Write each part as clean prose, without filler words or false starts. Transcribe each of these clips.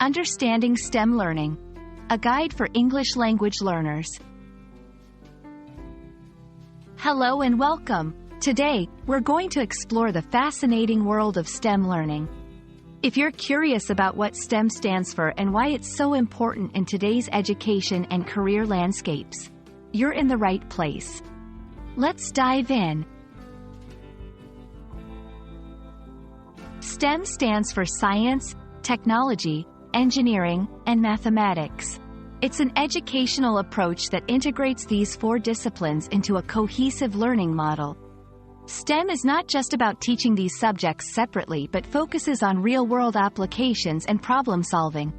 Understanding STEM Learning, a guide for English language learners. Hello and welcome. Today, we're going to explore the fascinating world of STEM learning. If you're curious about what STEM stands for and why it's so important in today's education and career landscapes, you're in the right place. Let's dive in. STEM stands for science, technology, engineering, and mathematics. It's an educational approach that integrates these four disciplines into a cohesive learning model. STEM is not just about teaching these subjects separately but focuses on real-world applications and problem-solving.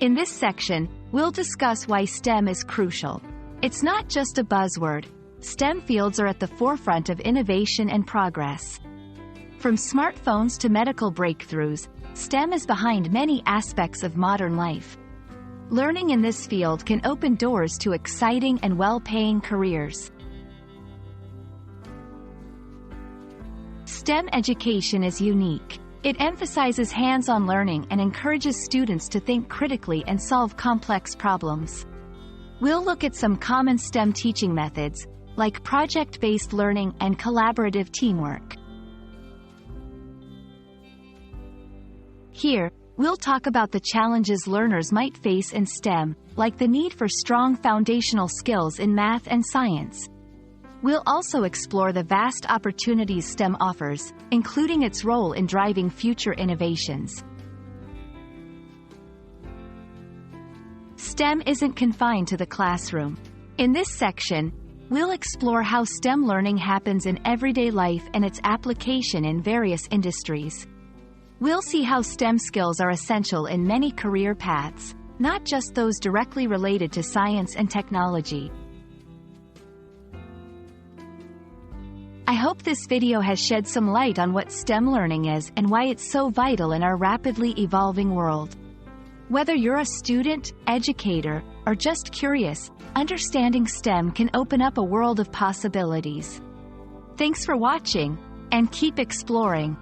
In this section, we'll discuss why STEM is crucial. It's not just a buzzword. STEM fields are at the forefront of innovation and progress. From smartphones to medical breakthroughs, STEM is behind many aspects of modern life. Learning in this field can open doors to exciting and well-paying careers. STEM education is unique. It emphasizes hands-on learning and encourages students to think critically and solve complex problems. We'll look at some common STEM teaching methods, like project-based learning and collaborative teamwork. Here, we'll talk about the challenges learners might face in STEM, like the need for strong foundational skills in math and science. We'll also explore the vast opportunities STEM offers, including its role in driving future innovations. STEM isn't confined to the classroom. In this section, we'll explore how STEM learning happens in everyday life and its application in various industries. We'll see how STEM skills are essential in many career paths, not just those directly related to science and technology. I hope this video has shed some light on what STEM learning is and why it's so vital in our rapidly evolving world. Whether you're a student, educator, or just curious, understanding STEM can open up a world of possibilities. Thanks for watching, and keep exploring.